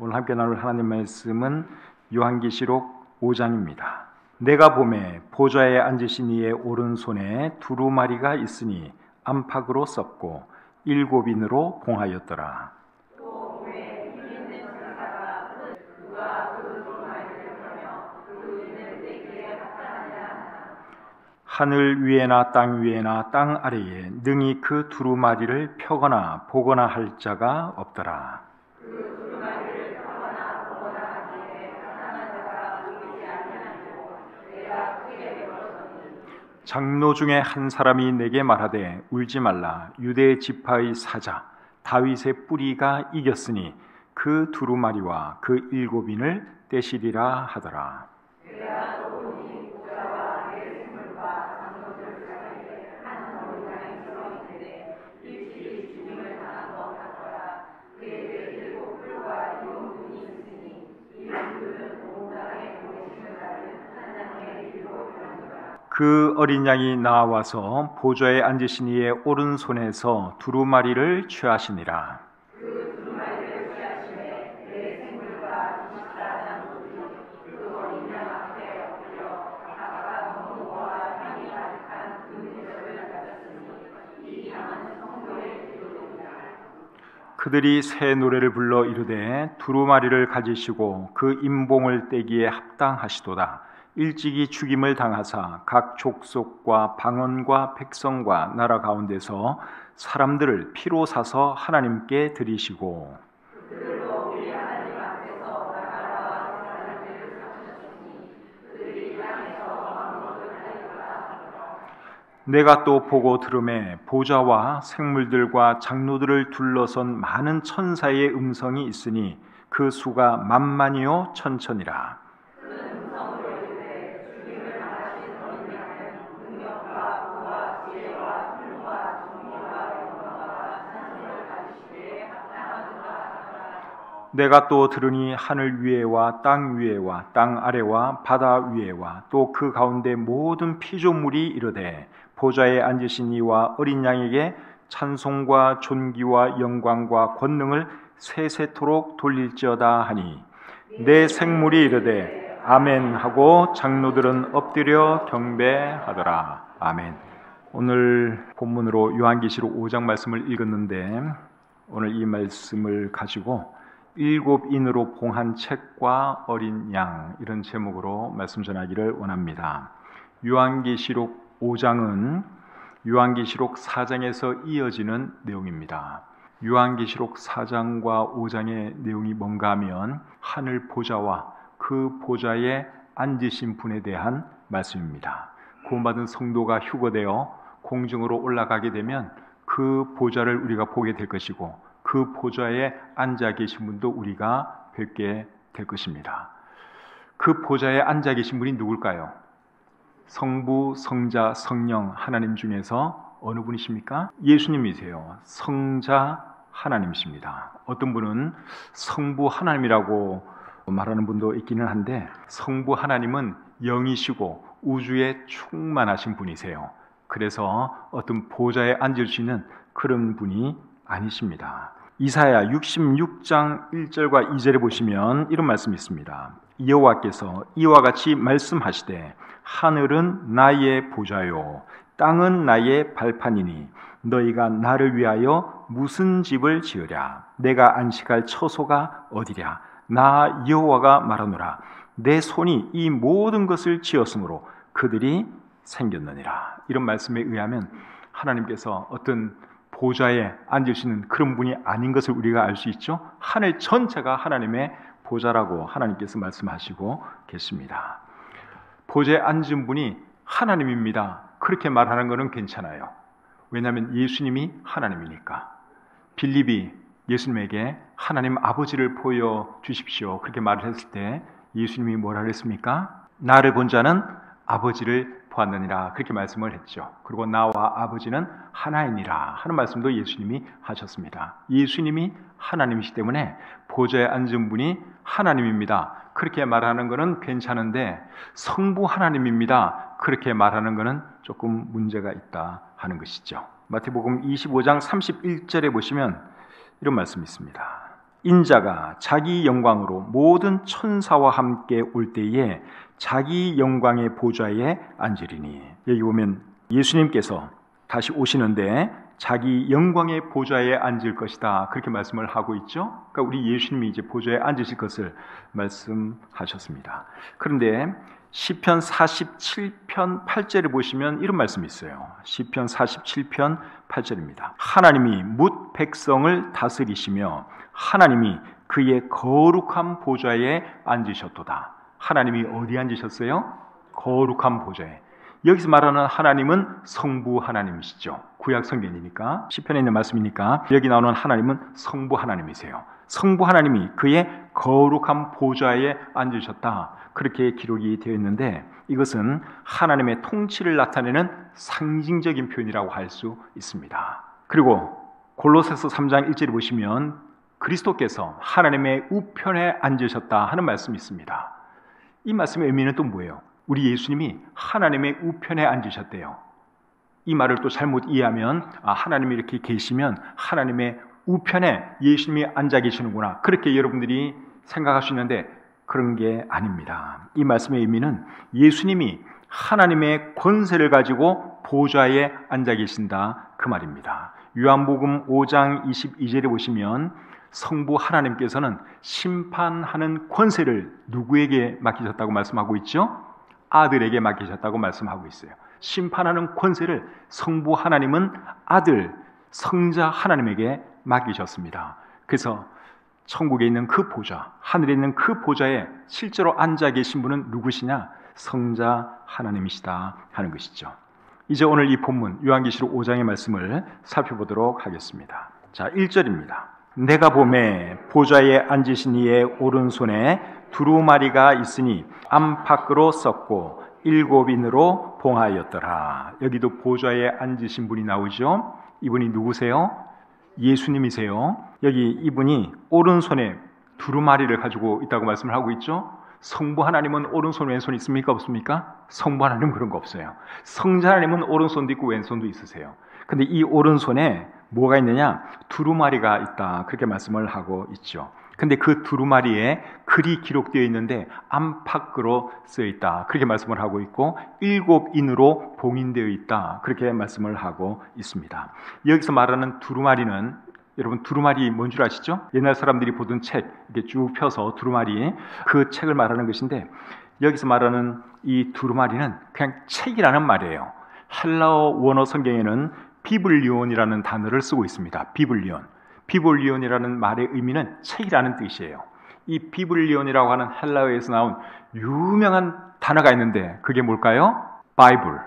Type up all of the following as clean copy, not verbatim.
오늘 함께 나눌 하나님 말씀은 요한계시록 5장입니다. 내가 보매 보좌에 앉으신 이의 오른손에 두루마리가 있으니 안팎으로 썼고 7인으로 봉하였더라. 하늘 위에나 땅 위에나 땅 아래에 능히 그 두루마리를 펴거나 보거나 할 자가 없더라. 장로 중에 한 사람이 내게 말하되 울지 말라. 유대 지파의 사자 다윗의 뿌리가 이겼으니 그 두루마리와 그 7인을 떼시리라 하더라. 그 어린 양이 나와서 보좌에 앉으신 이의 오른손에서 두루마리를 취하시니라. 그들이 새 노래를 불러 이르되 두루마리를 가지시고 그 임봉을 떼기에 합당하시도다. 일찍이 죽임을 당하사 각 족속과 방언과 백성과 나라 가운데서 사람들을 피로 사서 하나님께 드리시고 내가 또 보고 들음에 보좌와 생물들과 장로들을 둘러선 많은 천사의 음성이 있으니 그 수가 만만이요 천천이라. 내가 또 들으니 하늘 위에와 땅 위에와 땅 아래와 바다 위에와 또 그 가운데 모든 피조물이 이르되 보좌에 앉으신 이와 어린 양에게 찬송과 존귀와 영광과 권능을 세세토록 돌릴지어다 하니 내 생물이 이르되 아멘 하고 장로들은 엎드려 경배하더라. 아멘. 오늘 본문으로 요한계시록 5장 말씀을 읽었는데 오늘 이 말씀을 가지고 7인으로 봉한 책과 어린 양 이런 제목으로 말씀 전하기를 원합니다. 요한계시록 5장은 요한계시록 4장에서 이어지는 내용입니다. 요한계시록 4장과 5장의 내용이 뭔가 하면 하늘 보좌와 그 보좌에 앉으신 분에 대한 말씀입니다. 구원받은 성도가 휴거되어 공중으로 올라가게 되면 그 보좌를 우리가 보게 될 것이고 그 보좌에 앉아 계신 분도 우리가 뵙게 될 것입니다. 그 보좌에 앉아 계신 분이 누굴까요? 성부, 성자, 성령 하나님 중에서 어느 분이십니까? 예수님이세요. 성자 하나님이십니다. 어떤 분은 성부 하나님이라고 말하는 분도 있기는 한데 성부 하나님은 영이시고 우주에 충만하신 분이세요. 그래서 어떤 보좌에 앉을 수 있는 그런 분이 아니십니다. 이사야 66장 1절과 2절에 보시면 이런 말씀이 있습니다. 여호와께서 이와 같이 말씀하시되 하늘은 나의 보좌요 땅은 나의 발판이니 너희가 나를 위하여 무슨 집을 지으랴. 내가 안식할 처소가 어디랴. 나 여호와가 말하노라. 내 손이 이 모든 것을 지었으므로 그들이 생겼느니라. 이런 말씀에 의하면 하나님께서 어떤 보좌에 앉으시는 그런 분이 아닌 것을 우리가 알 수 있죠. 하늘 전체가 하나님의 보좌라고 하나님께서 말씀하시고 계십니다. 보좌에 앉은 분이 하나님입니다. 그렇게 말하는 것은 괜찮아요. 왜냐하면 예수님이 하나님이니까. 빌립이 예수님에게 하나님 아버지를 보여주십시오 그렇게 말을 했을 때 예수님이 뭐라 그랬습니까? 나를 본 자는 아버지를 보았느니라 그렇게 말씀을 했죠. 그리고 나와 아버지는 하나이니라 하는 말씀도 예수님이 하셨습니다. 예수님이 하나님이시기 때문에 보좌에 앉은 분이 하나님입니다. 그렇게 말하는 것은 괜찮은데 성부 하나님입니다. 그렇게 말하는 것은 조금 문제가 있다 하는 것이죠. 마태복음 25장 31절에 보시면 이런 말씀이 있습니다. 인자가 자기 영광으로 모든 천사와 함께 올 때에 자기 영광의 보좌에 앉으리니. 여기 보면 예수님께서 다시 오시는데 자기 영광의 보좌에 앉을 것이다, 그렇게 말씀을 하고 있죠. 그러니까 우리 예수님이 이제 보좌에 앉으실 것을 말씀하셨습니다. 그런데 시편 47편 8절에 보시면 이런 말씀이 있어요. 시편 47편 8절입니다. 하나님이 뭇 백성을 다스리시며 하나님이 그의 거룩한 보좌에 앉으셨도다. 하나님이 어디 앉으셨어요? 거룩한 보좌에. 여기서 말하는 하나님은 성부 하나님이시죠. 구약 성경이니까, 시편에 있는 말씀이니까 여기 나오는 하나님은 성부 하나님이세요. 성부 하나님이 그의 거룩한 보좌에 앉으셨다, 그렇게 기록이 되어 있는데, 이것은 하나님의 통치를 나타내는 상징적인 표현이라고 할 수 있습니다. 그리고 골로새서 3장 1절에 보시면 그리스도께서 하나님의 우편에 앉으셨다 하는 말씀이 있습니다. 이 말씀의 의미는 또 뭐예요? 우리 예수님이 하나님의 우편에 앉으셨대요. 이 말을 또 잘못 이해하면 하나님이 이렇게 계시면 하나님의 우편에 예수님이 앉아 계시는구나, 그렇게 여러분들이 생각할 수 있는데 그런 게 아닙니다. 이 말씀의 의미는 예수님이 하나님의 권세를 가지고 보좌에 앉아 계신다, 그 말입니다. 요한복음 5장 22절에 보시면 성부 하나님께서는 심판하는 권세를 누구에게 맡기셨다고 말씀하고 있죠? 아들에게 맡기셨다고 말씀하고 있어요. 심판하는 권세를 성부 하나님은 아들, 성자 하나님에게 맡기셨습니다. 그래서 천국에 있는 그 보좌, 하늘에 있는 그 보좌에 실제로 앉아 계신 분은 누구시냐? 성자 하나님이시다 하는 것이죠. 이제 오늘 이 본문 요한계시록 5장의 말씀을 살펴보도록 하겠습니다. 자, 1절입니다. 내가 보매 보좌에 앉으신 이의 오른손에 두루마리가 있으니 안팎으로 썼고 7인으로 봉하였더라. 여기도 보좌에 앉으신 분이 나오죠. 이분이 누구세요? 예수님이세요. 여기 이분이 오른손에 두루마리를 가지고 있다고 말씀을 하고 있죠. 성부 하나님은 오른손 왼손 있습니까? 없습니까? 성부 하나님은 그런 거 없어요. 성자 하나님은 오른손도 있고 왼손도 있으세요. 근데 이 오른손에 뭐가 있느냐? 두루마리가 있다, 그렇게 말씀을 하고 있죠. 근데 그 두루마리에 글이 기록되어 있는데 안팎으로 쓰여 있다, 그렇게 말씀을 하고 있고 7인으로 봉인되어 있다, 그렇게 말씀을 하고 있습니다. 여기서 말하는 두루마리는, 여러분 두루마리 뭔 줄 아시죠? 옛날 사람들이 보던 책 이렇게 쭉 펴서 두루마리, 그 책을 말하는 것인데 여기서 말하는 이 두루마리는 그냥 책이라는 말이에요. 헬라어 원어 성경에는 비블리온이라는 단어를 쓰고 있습니다. 비블리온이라는 말의 의미는 책이라는 뜻이에요. 이 비블리온이라고 하는 헬라어에서 나온 유명한 단어가 있는데 그게 뭘까요? 바이블,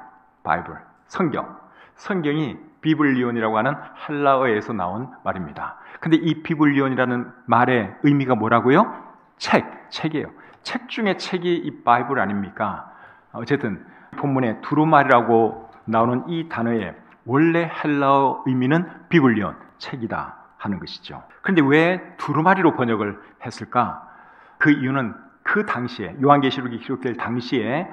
성경이 비블리온이라고 하는 헬라어에서 나온 말입니다. 근데 이 비블리온이라는 말의 의미가 뭐라고요? 책이에요. 책 중에 책이 이 바이블 아닙니까? 어쨌든 본문에 두루마리라고 나오는 이 단어의 원래 헬라어 의미는 비블리온, 책이다 하는 것이죠. 그런데 왜 두루마리로 번역을 했을까? 그 이유는 그 당시에, 요한계시록이 기록될 당시에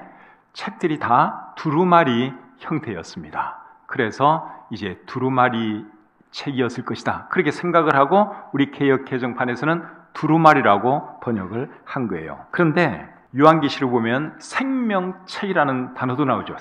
책들이 다 두루마리 형태였습니다. 그래서 이제 두루마리 책이었을 것이다, 그렇게 생각을 하고 우리 개역 개정판에서는 두루마리라고 번역을 한 거예요. 그런데 요한계시록 보면 생명책이라는 단어도 나오죠.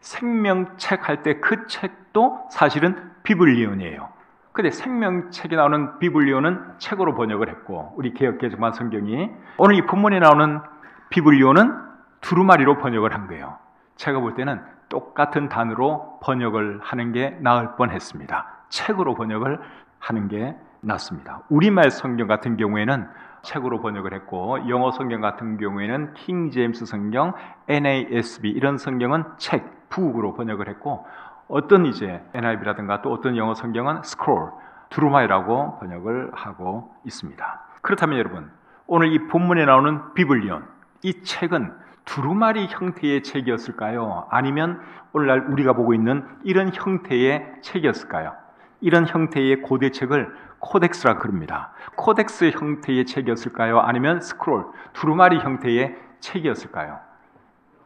생명책 할 때 그 책도 사실은 비블리온이에요. 근데 생명책에 나오는 비블리온은 책으로 번역을 했고 우리 개역 개정판 성경이 오늘 이 본문에 나오는 비블리온은 두루마리로 번역을 한 거예요. 제가 볼 때는 똑같은 단어로 번역을 하는 게 나을 뻔했습니다. 책으로 번역을 하는 게 낫습니다. 우리말 성경 같은 경우에는 책으로 번역을 했고 영어 성경 같은 경우에는 킹 제임스 성경, NASB 이런 성경은 책, 북으로 번역을 했고 어떤 이제 NIV라든가 또 어떤 영어 성경은 스크롤, 두루마리라고 번역을 하고 있습니다. 그렇다면 여러분, 오늘 이 본문에 나오는 비블리온, 이 책은 두루마리 형태의 책이었을까요? 아니면 오늘날 우리가 보고 있는 이런 형태의 책이었을까요? 이런 형태의 고대책을 코덱스라 그럽니다. 코덱스 형태의 책이었을까요? 아니면 스크롤, 두루마리 형태의 책이었을까요?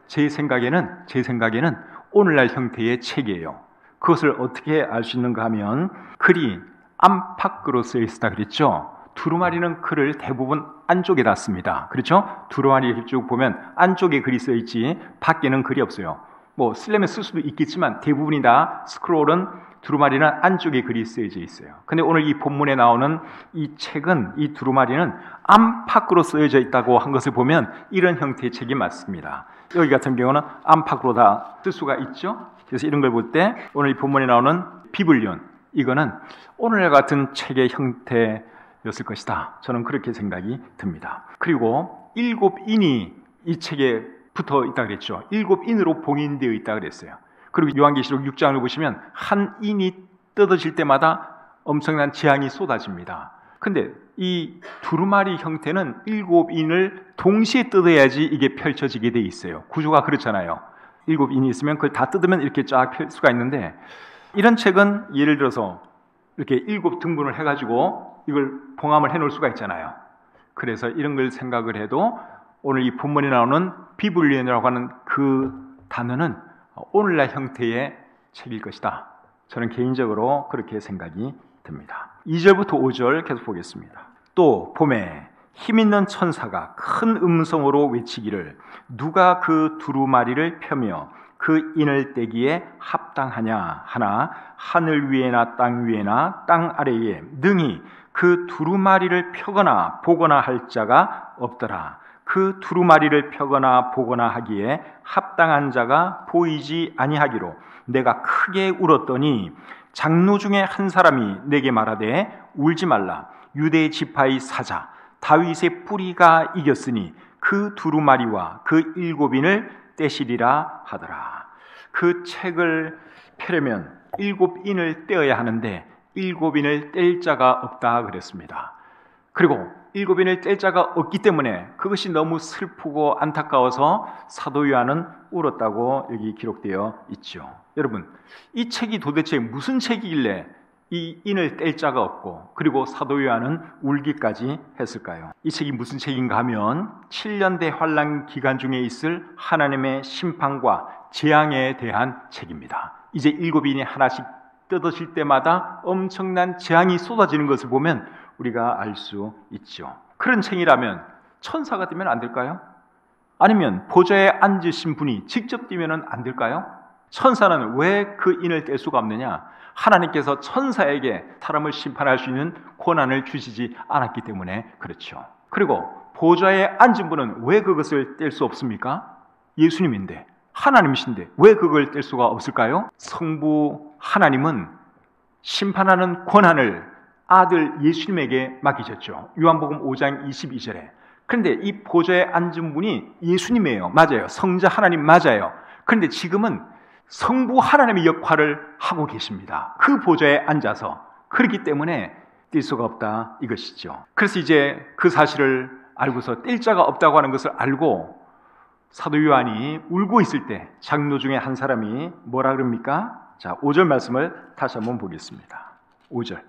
제 생각에는 오늘날 형태의 책이에요. 그것을 어떻게 알 수 있는가 하면 글이 안팎으로 쓰여 있다 그랬죠. 두루마리는 글을 대부분 안쪽에 닫습니다. 그렇죠? 두루마리 이렇게 쭉 보면 안쪽에 글이 써 있지 밖에는 글이 없어요. 뭐 쓰려면 쓸 수도 있겠지만 대부분이 다 스크롤은 두루마리는 안쪽에 글이 쓰여져 있어요. 근데 오늘 이 본문에 나오는 이 책은, 이 두루마리는 안팎으로 쓰여져 있다고 한 것을 보면 이런 형태의 책이 맞습니다. 여기 같은 경우는 안팎으로 다 쓸 수가 있죠. 그래서 이런 걸 볼 때 오늘 이 본문에 나오는 비블리온, 이거는 오늘 같은 책의 형태였을 것이다. 저는 그렇게 생각이 듭니다. 그리고 7인이 이 책에 붙어 있다 그랬죠. 7인으로 봉인되어 있다 그랬어요. 그리고 요한계시록 6장을 보시면 한 인이 뜯어질 때마다 엄청난 재앙이 쏟아집니다. 근데 이 두루마리 형태는 7인을 동시에 뜯어야지 이게 펼쳐지게 돼 있어요. 구조가 그렇잖아요. 7인이 있으면 그걸 다 뜯으면 이렇게 쫙 펼 수가 있는데, 이런 책은 예를 들어서 이렇게 7등분을 해가지고 이걸 봉함을 해놓을 수가 있잖아요. 그래서 이런 걸 생각을 해도 오늘 이 본문에 나오는 비블리온이라고 하는 그 단어는 오늘날 형태의 책일 것이다. 저는 개인적으로 그렇게 생각이 듭니다. 2절부터 5절 계속 보겠습니다. 또 봄에 힘있는 천사가 큰 음성으로 외치기를 누가 그 두루마리를 펴며 그 인을 떼기에 합당하냐 하나 하늘 위에나 땅 위에나 땅 아래에 능히 그 두루마리를 펴거나 보거나 할 자가 없더라. 그 두루마리를 펴거나 보거나 하기에 합당한 자가 보이지 아니하기로 내가 크게 울었더니 장로 중에 한 사람이 내게 말하되 울지 말라. 유대 지파의 사자 다윗의 뿌리가 이겼으니 그 두루마리와 그 7인을 떼시리라 하더라. 그 책을 펴려면 7인을 떼어야 하는데 7인을 뗄 자가 없다 그랬습니다. 그리고 7인을 뗄 자가 없기 때문에 그것이 너무 슬프고 안타까워서 사도 요한은 울었다고 여기 기록되어 있죠. 여러분, 이 책이 도대체 무슨 책이길래 이 인을 뗄 자가 없고 그리고 사도 요한은 울기까지 했을까요? 이 책이 무슨 책인가 하면 7년 대환란 기간 중에 있을 하나님의 심판과 재앙에 대한 책입니다. 이제 7인이 하나씩 뜯어질 때마다 엄청난 재앙이 쏟아지는 것을 보면 우리가 알 수 있죠. 그런 책이라면 천사가 되면 안 될까요? 아니면 보좌에 앉으신 분이 직접 되면 안 될까요? 천사는 왜 그 인을 뗄 수가 없느냐? 하나님께서 천사에게 사람을 심판할 수 있는 권한을 주시지 않았기 때문에 그렇죠. 그리고 보좌에 앉은 분은 왜 그것을 뗄 수 없습니까? 예수님인데, 하나님이신데 왜 그걸 뗄 수가 없을까요? 성부 하나님은 심판하는 권한을 아들 예수님에게 맡기셨죠. 요한복음 5장 22절에. 그런데 이 보좌에 앉은 분이 예수님이에요. 맞아요. 성자 하나님 맞아요. 그런데 지금은 성부 하나님의 역할을 하고 계십니다. 그 보좌에 앉아서. 그렇기 때문에 뗄 수가 없다 이것이죠. 그래서 이제 그 사실을 알고서 뗄 자가 없다고 하는 것을 알고 사도 요한이 울고 있을 때 장로 중에 한 사람이 뭐라 그럽니까? 자, 5절 말씀을 다시 한번 보겠습니다. 5절.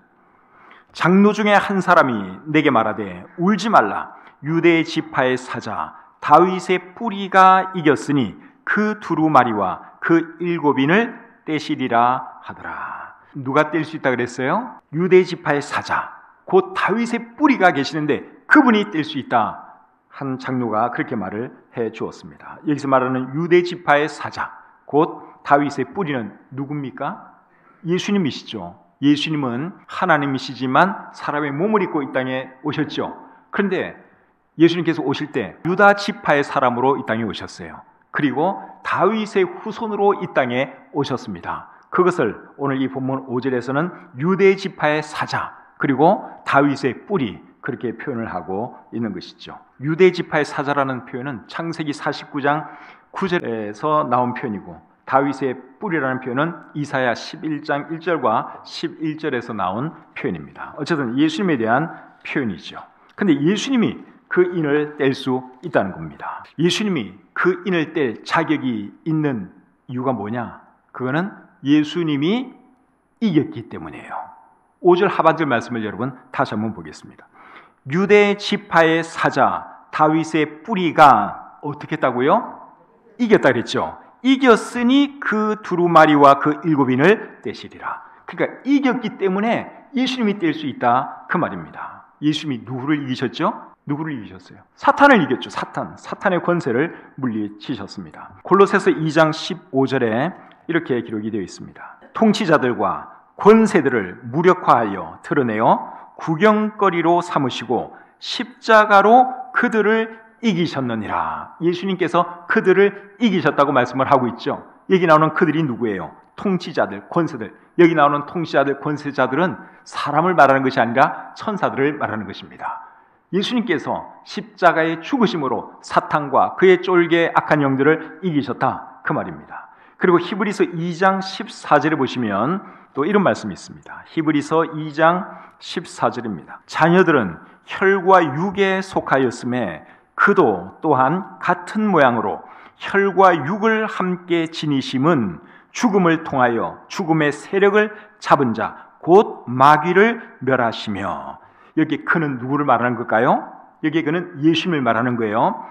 장로 중에 한 사람이 내게 말하되 울지 말라. 유대 지파의 사자 다윗의 뿌리가 이겼으니 그 두루마리와 그 7인을 떼시리라 하더라. 누가 뗄 수 있다 그랬어요? 유대 지파의 사자, 곧 다윗의 뿌리가 계시는데 그분이 뗄 수 있다. 한 장로가 그렇게 말을 해 주었습니다. 여기서 말하는 유대 지파의 사자, 곧 다윗의 뿌리는 누굽니까? 예수님이시죠. 예수님은 하나님이시지만 사람의 몸을 입고 이 땅에 오셨죠. 그런데 예수님께서 오실 때 유다 지파의 사람으로 이 땅에 오셨어요. 그리고 다윗의 후손으로 이 땅에 오셨습니다. 그것을 오늘 이 본문 5절에서는 유대 지파의 사자 그리고 다윗의 뿌리 그렇게 표현을 하고 있는 것이죠. 유대 지파의 사자라는 표현은 창세기 49장 9절에서 나온 표현이고 다윗의 뿌리라는 표현은 이사야 11장 1절과 11절에서 나온 표현입니다. 어쨌든 예수님에 대한 표현이죠. 그런데 예수님이 그 인을 뗄 수 있다는 겁니다. 예수님이 그 인을 뗄 자격이 있는 이유가 뭐냐? 그거는 예수님이 이겼기 때문이에요. 5절 하반절 말씀을 여러분 다시 한번 보겠습니다. 유대 지파의 사자 다윗의 뿌리가 어떻게 했다고요? 이겼다 그랬죠. 이겼으니 그 두루마리와 그 7인을 떼시리라. 그러니까 이겼기 때문에 예수님이 뗄 수 있다 그 말입니다. 예수님이 누구를 이기셨죠? 누구를 이기셨어요? 사탄을 이겼죠. 사탄의 권세를 물리치셨습니다. 골로새서 2장 15절에 이렇게 기록이 되어 있습니다. 통치자들과 권세들을 무력화하여 드러내어 구경거리로 삼으시고 십자가로 그들을 이기셨느니라. 예수님께서 그들을 이기셨다고 말씀을 하고 있죠. 여기 나오는 그들이 누구예요? 통치자들, 권세들. 여기 나오는 통치자들, 권세자들은 사람을 말하는 것이 아니라 천사들을 말하는 것입니다. 예수님께서 십자가의 죽으심으로 사탄과 그의 쫄개 악한 영들을 이기셨다, 그 말입니다. 그리고 히브리서 2장 14절에 보시면 또 이런 말씀이 있습니다. 히브리서 2장 14절입니다. 자녀들은 혈과 육에 속하였음에 그도 또한 같은 모양으로 혈과 육을 함께 지니심은 죽음을 통하여 죽음의 세력을 잡은 자 곧 마귀를 멸하시며, 여기 그는 누구를 말하는 걸까요? 여기 그는 예수님을 말하는 거예요.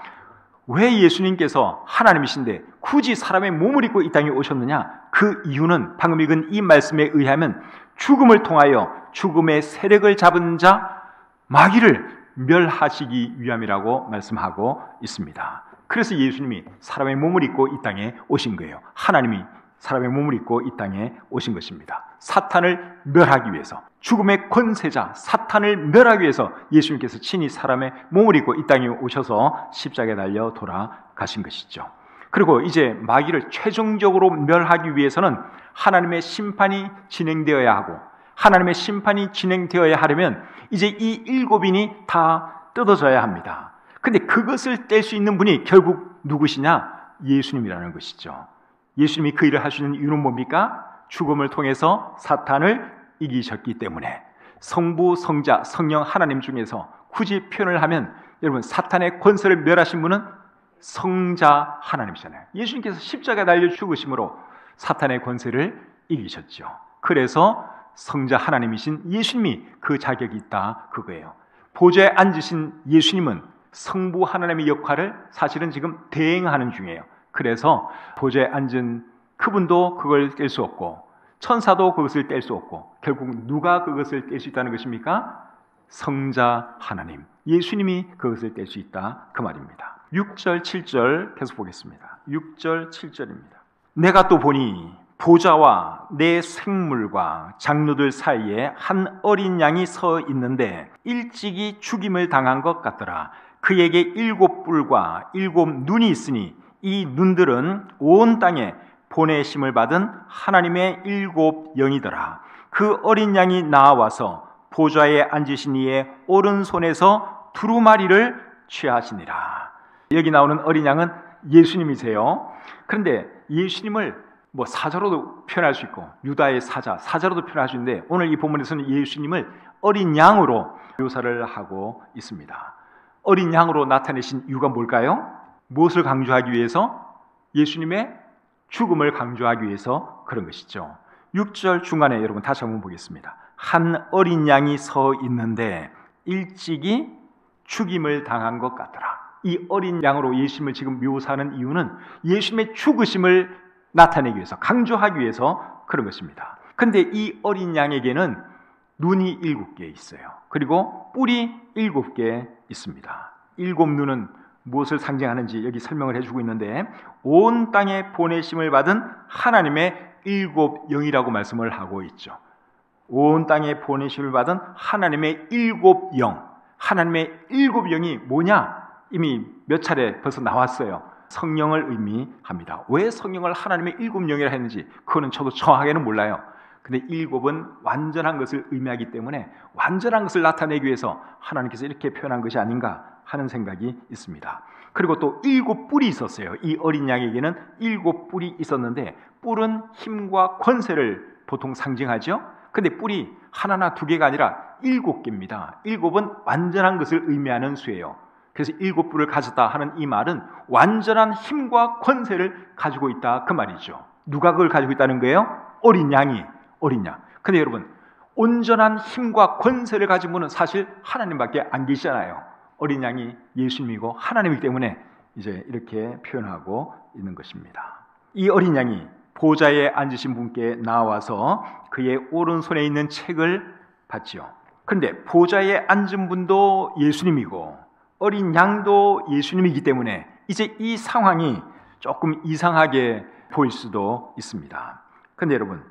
왜 예수님께서 하나님이신데 굳이 사람의 몸을 입고 이 땅에 오셨느냐? 그 이유는 방금 읽은 이 말씀에 의하면 죽음을 통하여 죽음의 세력을 잡은 자 마귀를 멸하시기 위함이라고 말씀하고 있습니다. 그래서 예수님이 사람의 몸을 입고 이 땅에 오신 거예요. 하나님이 사람의 몸을 입고 이 땅에 오신 것입니다. 사탄을 멸하기 위해서, 죽음의 권세자 사탄을 멸하기 위해서 예수님께서 친히 사람의 몸을 입고 이 땅에 오셔서 십자가에 달려 돌아가신 것이죠. 그리고 이제 마귀를 최종적으로 멸하기 위해서는 하나님의 심판이 진행되어야 하고, 하나님의 심판이 진행되어야 하려면 이제 이 일곱인이 다 뜯어져야 합니다. 근데 그것을 뗄 수 있는 분이 결국 누구시냐? 예수님이라는 것이죠. 예수님이 그 일을 하시는 이유는 뭡니까? 죽음을 통해서 사탄을 이기셨기 때문에. 성부, 성자, 성령 하나님 중에서 굳이 표현을 하면 여러분 사탄의 권세를 멸하신 분은 성자 하나님이잖아요. 예수님께서 십자가에 달려 죽으심으로 사탄의 권세를 이기셨죠. 그래서 성자 하나님이신 예수님이 그 자격이 있다, 그거예요. 보좌에 앉으신 예수님은 성부 하나님의 역할을 사실은 지금 대행하는 중이에요. 그래서 보좌에 앉은 그분도 그걸 뗄 수 없고 천사도 그것을 뗄 수 없고 결국 누가 그것을 뗄 수 있다는 것입니까? 성자 하나님, 예수님이 그것을 뗄 수 있다, 그 말입니다. 6절 7절 계속 보겠습니다. 6절 7절입니다. 내가 또 보니 보좌와 내 생물과 장로들 사이에 한 어린 양이 서 있는데 일찍이 죽임을 당한 것 같더라. 그에게 7 뿔과 7 눈이 있으니 이 눈들은 온 땅에 보내심을 받은 하나님의 7 영이더라. 그 어린 양이 나와서 보좌에 앉으신 이의 오른손에서 두루마리를 취하시니라. 여기 나오는 어린 양은 예수님이세요. 그런데 예수님을 사자로도 표현할 수 있고 유다의 사자로도 표현할 수 있는데 오늘 이 본문에서는 예수님을 어린 양으로 묘사를 하고 있습니다. 어린 양으로 나타내신 이유가 뭘까요? 무엇을 강조하기 위해서? 예수님의 죽음을 강조하기 위해서 그런 것이죠. 6절 중간에 여러분 다시 한번 보겠습니다. 한 어린 양이 서 있는데 일찍이 죽임을 당한 것 같더라. 이 어린 양으로 예수님을 지금 묘사하는 이유는 예수님의 죽으심을 나타내기 위해서, 강조하기 위해서 그런 것입니다. 그런데 이 어린 양에게는 눈이 7개 있어요. 그리고 뿔이 7개 있습니다. 7 눈은 무엇을 상징하는지 여기 설명을 해주고 있는데 온 땅에 보내심을 받은 하나님의 7 영이라고 말씀을 하고 있죠. 온 땅에 보내심을 받은 하나님의 7 영, 하나님의 7 영이 뭐냐? 이미 몇 차례 벌써 나왔어요. 성령을 의미합니다. 왜 성령을 하나님의 7 영이라 했는지 그거는 저도 정확하게는 몰라요. 근데 7은 완전한 것을 의미하기 때문에 완전한 것을 나타내기 위해서 하나님께서 이렇게 표현한 것이 아닌가 하는 생각이 있습니다. 그리고 또 7 뿔이 있었어요. 이 어린 양에게는 7 뿔이 있었는데 뿔은 힘과 권세를 보통 상징하죠. 근데 뿔이 하나나 2개가 아니라 7개입니다. 7은 완전한 것을 의미하는 수예요. 그래서 7 뿔을 가졌다 하는 이 말은 완전한 힘과 권세를 가지고 있다, 그 말이죠. 누가 그걸 가지고 있다는 거예요? 어린 양이, 어린 양. 근데 여러분, 온전한 힘과 권세를 가진 분은 사실 하나님밖에 안 계시잖아요. 어린 양이 예수님이고 하나님이기 때문에 이제 이렇게 표현하고 있는 것입니다. 이 어린 양이 보좌에 앉으신 분께 나와서 그의 오른손에 있는 책을 받지요. 그런데 보좌에 앉은 분도 예수님이고 어린 양도 예수님이기 때문에 이제 이 상황이 조금 이상하게 보일 수도 있습니다. 그런데 여러분,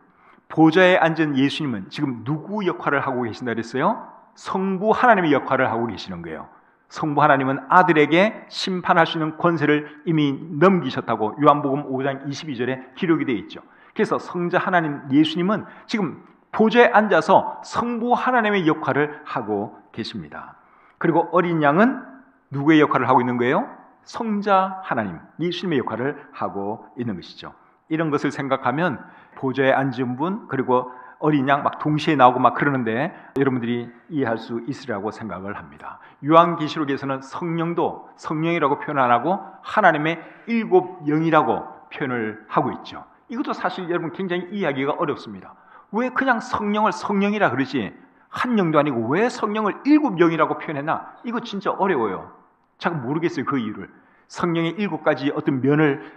보좌에 앉은 예수님은 지금 누구 역할을 하고 계신다 그랬어요? 성부 하나님의 역할을 하고 계시는 거예요. 성부 하나님은 아들에게 심판할 수 있는 권세를 이미 넘기셨다고 요한복음 5장 22절에 기록이 되어 있죠. 그래서 성자 하나님 예수님은 지금 보좌에 앉아서 성부 하나님의 역할을 하고 계십니다. 그리고 어린 양은 누구의 역할을 하고 있는 거예요? 성자 하나님 예수님의 역할을 하고 있는 것이죠. 이런 것을 생각하면 보좌에 앉은 분 그리고 어린 양 막 동시에 나오고 막 그러는데 여러분들이 이해할 수 있으리라고 생각을 합니다. 요한계시록에서는 성령도 성령이라고 표현 안 하고 하나님의 일곱 영이라고 표현을 하고 있죠. 이것도 사실 여러분 굉장히 이해하기가 어렵습니다. 왜 그냥 성령을 성령이라 그러지 한 영도 아니고 왜 성령을 일곱 영이라고 표현했나? 이거 진짜 어려워요. 잘 모르겠어요. 그 이유를. 성령의 일곱 가지 어떤 면을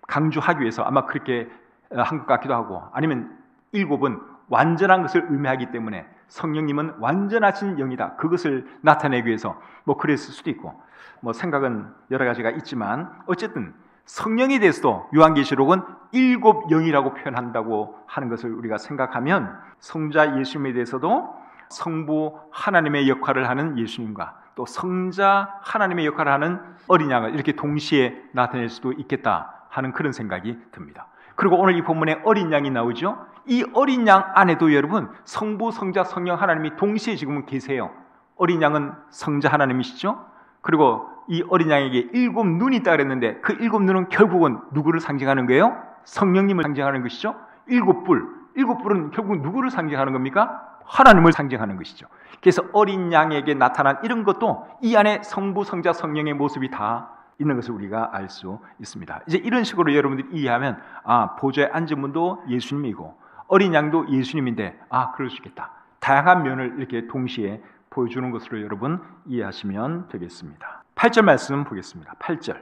강조하기 위해서 아마 그렇게 한 것 같기도 하고, 아니면 일곱은 완전한 것을 의미하기 때문에 성령님은 완전하신 영이다, 그것을 나타내기 위해서 뭐 그랬을 수도 있고, 뭐 생각은 여러 가지가 있지만 어쨌든 성령에 대해서도 요한계시록은 일곱 영이라고 표현한다고 하는 것을 우리가 생각하면 성자 예수님에 대해서도 성부 하나님의 역할을 하는 예수님과 또 성자 하나님의 역할을 하는 어린 양을 이렇게 동시에 나타낼 수도 있겠다 하는 그런 생각이 듭니다. 그리고 오늘 이 본문에 어린 양이 나오죠. 이 어린 양 안에도 여러분 성부, 성자, 성령 하나님이 동시에 지금은 계세요. 어린 양은 성자 하나님이시죠. 그리고 이 어린 양에게 일곱 눈이 있다 그랬는데 그 일곱 눈은 결국은 누구를 상징하는 거예요? 성령님을 상징하는 것이죠. 일곱 불은 결국 누구를 상징하는 겁니까? 하나님을 상징하는 것이죠. 그래서 어린 양에게 나타난 이런 것도 이 안에 성부, 성자, 성령의 모습이 다 있는 것을 우리가 알 수 있습니다. 이제 이런 식으로 여러분들이 이해하면 보좌에 앉은 분도 예수님이고 어린 양도 예수님인데 그럴 수 있겠다. 다양한 면을 이렇게 동시에 보여주는 것으로 여러분 이해하시면 되겠습니다. 8절 말씀 보겠습니다. 8절.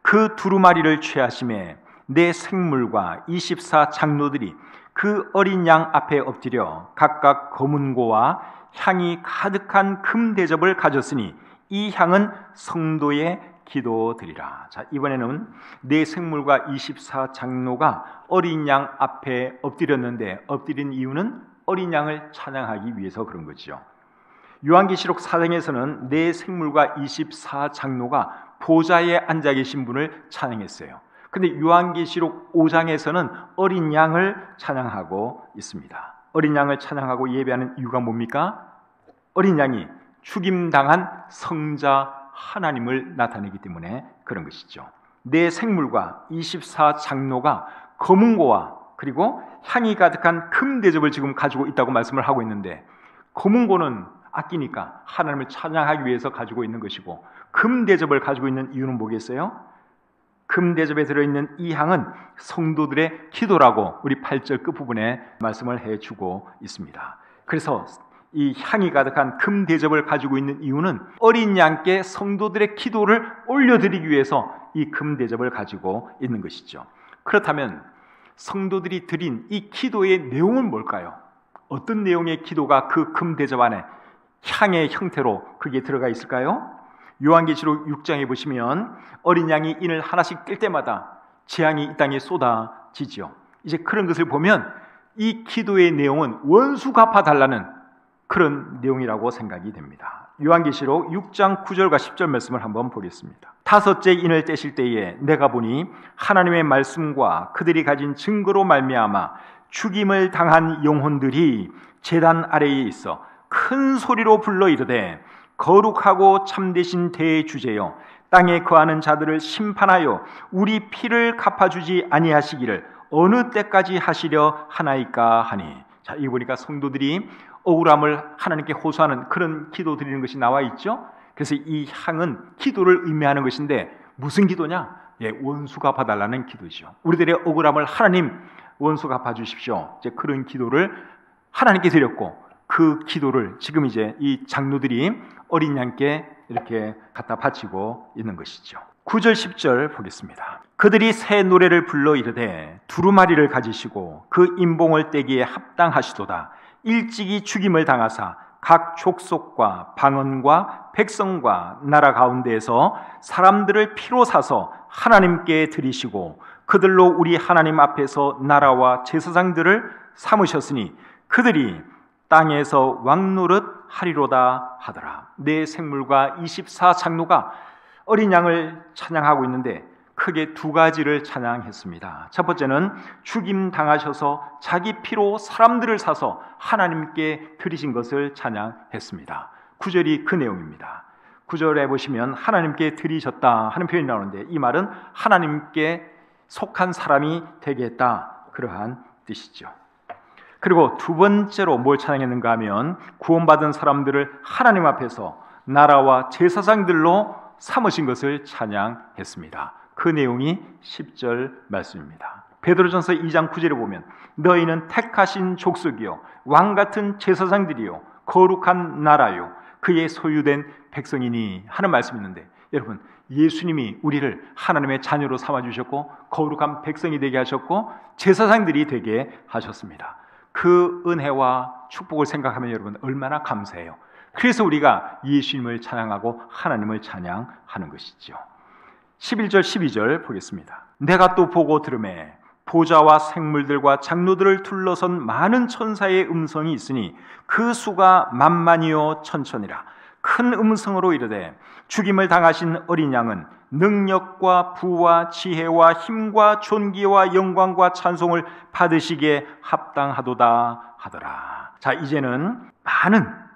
그 두루마리를 취하심에 내 생물과 24 장로들이 그 어린 양 앞에 엎드려 각각 검은고와 향이 가득한 금 대접을 가졌으니 이 향은 성도의 기도드리라. 자, 이번에는 네 생물과 24 장로가 어린 양 앞에 엎드렸는데 엎드린 이유는 어린 양을 찬양하기 위해서 그런 거죠. 요한계시록 4장에서는 네 생물과 24 장로가 보좌에 앉아 계신 분을 찬양했어요. 근데 요한계시록 5장에서는 어린 양을 찬양하고 있습니다. 어린 양을 찬양하고 예배하는 이유가 뭡니까? 어린 양이 죽임당한 성자 하나님을 나타내기 때문에 그런 것이죠. 네 생물과 24 장로가 검은고와 그리고 향이 가득한 금 대접을 지금 가지고 있다고 말씀을 하고 있는데, 검은고는 아끼니까 하나님을 찬양하기 위해서 가지고 있는 것이고, 금 대접을 가지고 있는 이유는 뭐겠어요? 금 대접에 들어있는 이 향은 성도들의 기도라고 우리 8절 끝부분에 말씀을 해주고 있습니다. 그래서 이 향이 가득한 금 대접을 가지고 있는 이유는 어린 양께 성도들의 기도를 올려드리기 위해서 이 금 대접을 가지고 있는 것이죠. 그렇다면 성도들이 드린 이 기도의 내용은 뭘까요? 어떤 내용의 기도가 그 금 대접 안에 향의 형태로 그게 들어가 있을까요? 요한계시록 6장에 보시면 어린 양이 인을 하나씩 뜰 때마다 재앙이 이 땅에 쏟아지죠. 이제 그런 것을 보면 이 기도의 내용은 원수 갚아달라는 그런 내용이라고 생각이 됩니다. 요한계시록 6장 9절과 10절 말씀을 한번 보겠습니다. 다섯째 인을 떼실 때에 내가 보니 하나님의 말씀과 그들이 가진 증거로 말미암아 죽임을 당한 영혼들이 제단 아래에 있어 큰 소리로 불러 이르되 거룩하고 참되신 대주제여 땅에 거하는 자들을 심판하여 우리 피를 갚아주지 아니하시기를 어느 때까지 하시려 하나이까 하니. 자, 이거 보니까 성도들이 억울함을 하나님께 호소하는 그런 기도 드리는 것이 나와 있죠. 그래서 이 향은 기도를 의미하는 것인데 무슨 기도냐? 원수 갚아달라는 기도죠. 우리들의 억울함을 하나님 원수 갚아주십시오. 이제 그런 기도를 하나님께 드렸고, 그 기도를 지금 이제 이 장로들이 어린 양께 이렇게 갖다 바치고 있는 것이죠. 9절 10절 보겠습니다. 그들이 새 노래를 불러 이르되 두루마리를 가지시고 그 임봉을 떼기에 합당하시도다. 일찍이 죽임을 당하사 각 족속과 방언과 백성과 나라 가운데에서 사람들을 피로 사서 하나님께 드리시고 그들로 우리 하나님 앞에서 나라와 제사장들을 삼으셨으니 그들이 땅에서 왕노릇 하리로다 하더라. 네 생물과 24장로가 어린 양을 찬양하고 있는데 크게 두 가지를 찬양했습니다. 첫 번째는 죽임 당하셔서 자기 피로 사람들을 사서 하나님께 드리신 것을 찬양했습니다. 9절이 그 내용입니다. 9절에 보시면 하나님께 드리셨다 하는 표현이 나오는데 이 말은 하나님께 속한 사람이 되게 했다, 그러한 뜻이죠. 그리고 두 번째로 뭘 찬양했는가 하면 구원받은 사람들을 하나님 앞에서 나라와 제사장들로 삼으신 것을 찬양했습니다. 그 내용이 10절 말씀입니다. 베드로전서 2장 9절에 보면 너희는 택하신 족속이요 왕같은 제사장들이요 거룩한 나라요 그의 소유된 백성이니 하는 말씀이 있는데, 여러분, 예수님이 우리를 하나님의 자녀로 삼아주셨고 거룩한 백성이 되게 하셨고 제사장들이 되게 하셨습니다. 그 은혜와 축복을 생각하면 여러분 얼마나 감사해요. 그래서 우리가 예수님을 찬양하고 하나님을 찬양하는 것이죠. 11절 12절 보겠습니다. 내가 또 보고 들으매 보좌와 생물들과 장로들을 둘러선 많은 천사의 음성이 있으니 그 수가 만만이요 천천이라. 큰 음성으로 이르되 죽임을 당하신 어린 양은 능력과 부와 지혜와 힘과 존귀와 영광과 찬송을 받으시기에 합당하도다 하더라. 자, 이제는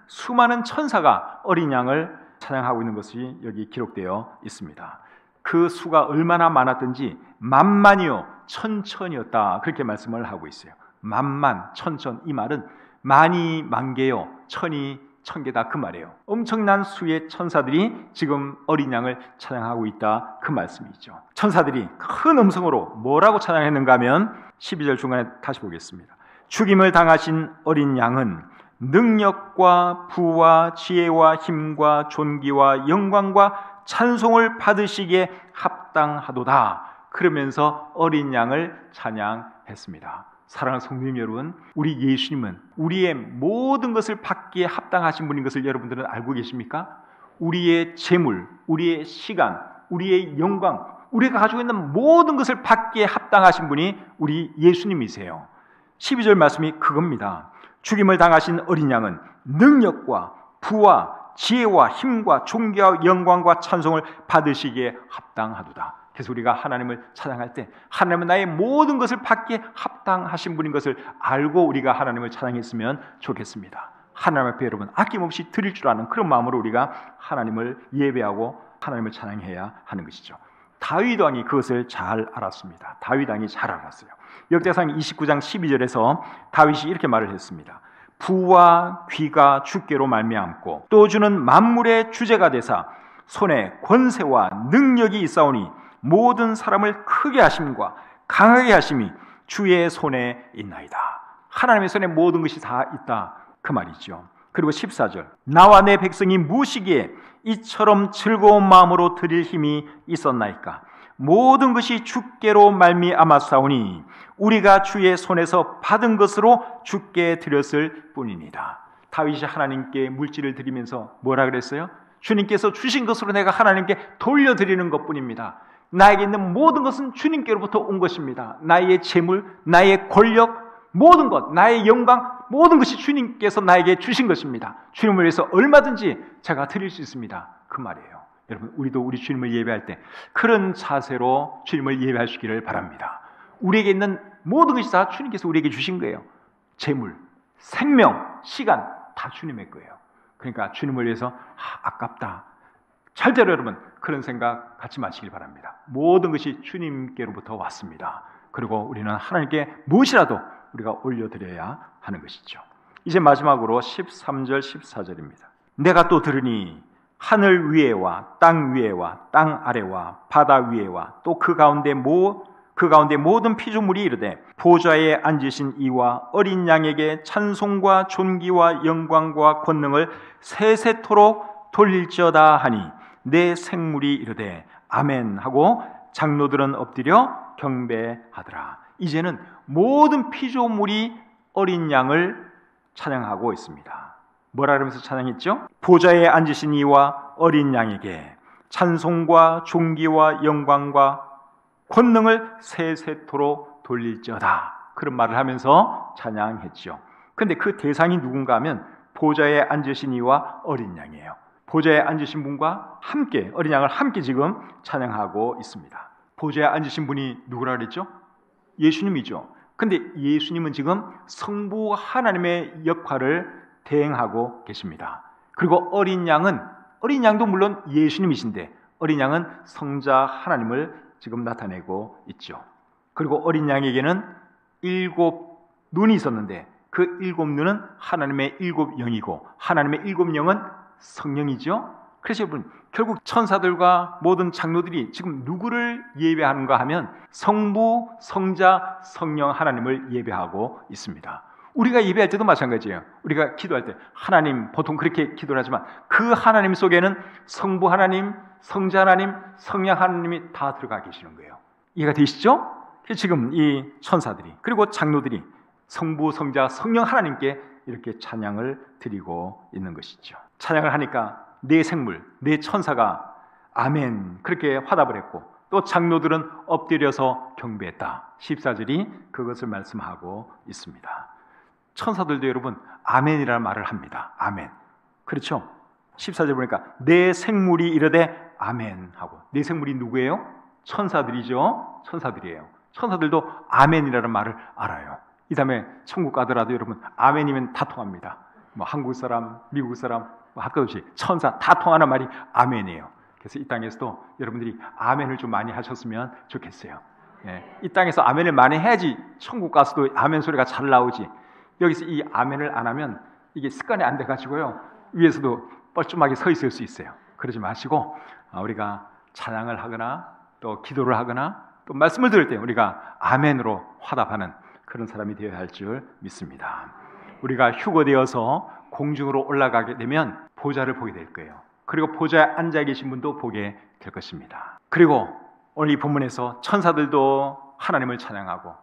수많은 천사가 어린 양을 찬양하고 있는 것이 여기 기록되어 있습니다. 그 수가 얼마나 많았든지 만만이요 천천이었다, 그렇게 말씀을 하고 있어요. 만만, 천천, 이 말은 만이 만개요 천이 천개다 그 말이에요. 엄청난 수의 천사들이 지금 어린 양을 찬양하고 있다, 그 말씀이죠. 천사들이 큰 음성으로 뭐라고 찬양했는가 하면 12절 중간에 다시 보겠습니다. 죽임을 당하신 어린 양은 능력과 부와 지혜와 힘과 존귀와 영광과 찬송을 받으시기에 합당하도다, 그러면서 어린 양을 찬양했습니다. 사랑하는 성도님 여러분, 우리 예수님은 우리의 모든 것을 받기에 합당하신 분인 것을 여러분들은 알고 계십니까? 우리의 재물, 우리의 시간, 우리의 영광, 우리가 가지고 있는 모든 것을 받기에 합당하신 분이 우리 예수님이세요. 12절 말씀이 그겁니다. 죽임을 당하신 어린 양은 능력과 부와 지혜와 힘과 존귀와 영광과 찬송을 받으시기에 합당하도다. 그래서 우리가 하나님을 찬양할 때 하나님은 나의 모든 것을 받기에 합당하신 분인 것을 알고 우리가 하나님을 찬양했으면 좋겠습니다. 하나님 앞에 여러분 아낌없이 드릴 줄 아는 그런 마음으로 우리가 하나님을 예배하고 하나님을 찬양해야 하는 것이죠. 다윗 왕이 그것을 잘 알았습니다. 다윗 왕이 잘 알았어요. 역대상 29장 12절에서 다윗이 이렇게 말을 했습니다. 부와 귀가 주께로 말미암고 또 주는 만물의 주제가 되사 손에 권세와 능력이 있사오니 모든 사람을 크게 하심과 강하게 하심이 주의 손에 있나이다. 하나님의 손에 모든 것이 다 있다, 그 말이죠. 그리고 14절 나와 내 백성이 무엇이기에 이처럼 즐거운 마음으로 드릴 힘이 있었나이까. 모든 것이 주께로 말미암았사오니 우리가 주의 손에서 받은 것으로 주께 드렸을 뿐입니다. 다윗이 하나님께 물질을 드리면서 뭐라 그랬어요? 주님께서 주신 것으로 내가 하나님께 돌려드리는 것뿐입니다. 나에게 있는 모든 것은 주님께로부터 온 것입니다. 나의 재물, 나의 권력, 모든 것, 나의 영광, 모든 것이 주님께서 나에게 주신 것입니다. 주님을 위해서 얼마든지 제가 드릴 수 있습니다, 그 말이에요. 여러분, 우리도 우리 주님을 예배할 때 그런 자세로 주님을 예배하시기를 바랍니다. 우리에게 있는 모든 것이 다 주님께서 우리에게 주신 거예요. 재물, 생명, 시간 다 주님의 거예요. 그러니까 주님을 위해서 아깝다, 절대로 여러분 그런 생각 갖지 마시길 바랍니다. 모든 것이 주님께로부터 왔습니다. 그리고 우리는 하나님께 무엇이라도 우리가 올려드려야 하는 것이죠. 이제 마지막으로 13절 14절입니다. 내가 또 들으니 하늘 위에와 땅 위에와 땅 아래와 바다 위에와 또 그 가운데 모든 피조물이 이르되 보좌에 앉으신 이와 어린 양에게 찬송과 존귀와 영광과 권능을 세세토록 돌릴지어다 하니 내 생물이 이르되 아멘 하고 장로들은 엎드려 경배하더라. 이제는 모든 피조물이 어린 양을 찬양하고 있습니다. 뭐라 그러면서 찬양했죠? 보좌에 앉으신 이와 어린 양에게 찬송과 존귀와 영광과 권능을 세세토록 돌릴지어다. 그런 말을 하면서 찬양했죠. 근데 그 대상이 누군가 하면 보좌에 앉으신 이와 어린 양이에요. 보좌에 앉으신 분과 함께 어린 양을 함께 지금 찬양하고 있습니다. 보좌에 앉으신 분이 누구라 그랬죠? 예수님이죠. 근데 예수님은 지금 성부 하나님의 역할을 대행하고 계십니다. 그리고 어린 양도 물론 예수님이신데 어린 양은 성자 하나님을 지금 나타내고 있죠. 그리고 어린 양에게는 7 눈이 있었는데 그 7 눈은 하나님의 7 영이고 하나님의 7 영은 성령이죠. 그래서 여러분 결국 천사들과 모든 장로들이 지금 누구를 예배하는가 하면 성부, 성자, 성령 하나님을 예배하고 있습니다. 우리가 예배할 때도 마찬가지예요. 우리가 기도할 때 하나님, 보통 그렇게 기도를 하지만 그 하나님 속에는 성부 하나님, 성자 하나님, 성령 하나님이 다 들어가 계시는 거예요. 이해가 되시죠? 지금 이 천사들이 그리고 장로들이 성부, 성자, 성령 하나님께 이렇게 찬양을 드리고 있는 것이죠. 찬양을 하니까 네 생물, 네 천사가 아멘 그렇게 화답을 했고 또 장로들은 엎드려서 경배했다. 14절이 그것을 말씀하고 있습니다. 천사들도 여러분 아멘이라는 말을 합니다. 아멘. 그렇죠? 14절 보니까 네 생물이 이르되 아멘 하고, 네 생물이 누구예요? 천사들이죠. 천사들이에요. 천사들도 아멘이라는 말을 알아요. 이 다음에 천국 가더라도 여러분 아멘이면 다 통합니다. 뭐 한국 사람, 미국 사람 할 것 없이 천사 다 통하는 말이 아멘이에요. 그래서 이 땅에서도 여러분들이 아멘을 좀 많이 하셨으면 좋겠어요. 예, 이 땅에서 아멘을 많이 해야지 천국 가서도 아멘 소리가 잘 나오지. 여기서 이 아멘을 안 하면 이게 습관이 안 돼가지고요 위에서도 뻘쭘하게 서 있을 수 있어요. 그러지 마시고 우리가 찬양을 하거나 또 기도를 하거나 또 말씀을 들을 때 우리가 아멘으로 화답하는 그런 사람이 되어야 할 줄 믿습니다. 우리가 휴거되어서 공중으로 올라가게 되면 보좌를 보게 될 거예요. 그리고 보좌에 앉아 계신 분도 보게 될 것입니다. 그리고 오늘 이 본문에서 천사들도 하나님을 찬양하고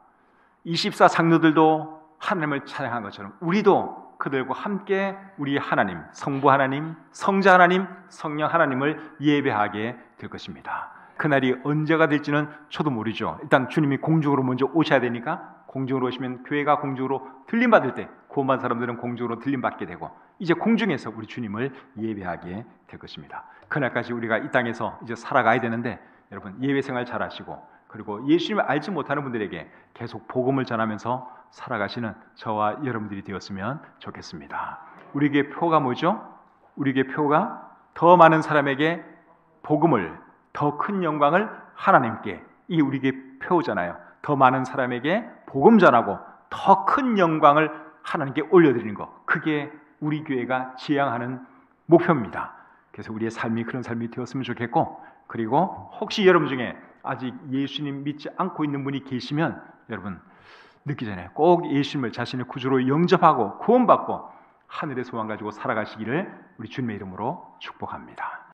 24 장로들도 하나님을 찬양한 것처럼 우리도 그들과 함께 우리 하나님, 성부 하나님, 성자 하나님, 성령 하나님을 예배하게 될 것입니다. 그날이 언제가 될지는 저도 모르죠. 일단 주님이 공중으로 먼저 오셔야 되니까 공중으로 오시면 교회가 공중으로 들림받을 때 구원받은 사람들은 공중으로 들림받게 되고 이제 공중에서 우리 주님을 예배하게 될 것입니다. 그날까지 우리가 이 땅에서 이제 살아가야 되는데 여러분 예배 생활 잘 하시고 그리고 예수님을 알지 못하는 분들에게 계속 복음을 전하면서 살아가시는 저와 여러분들이 되었으면 좋겠습니다. 우리에게 표가 뭐죠? 우리에게 표가 더 많은 사람에게 복음을, 더 큰 영광을 하나님께, 이게 우리에게 표잖아요. 더 많은 사람에게 복음 전하고 더 큰 영광을 하나님께 올려드리는 것, 그게 우리 교회가 지향하는 목표입니다. 그래서 우리의 삶이 그런 삶이 되었으면 좋겠고, 그리고 혹시 여러분 중에 아직 예수님 믿지 않고 있는 분이 계시면 여러분 늦기 전에 꼭 예수님을 자신의 구주로 영접하고 구원받고 하늘의 소망 가지고 살아가시기를 우리 주님의 이름으로 축복합니다.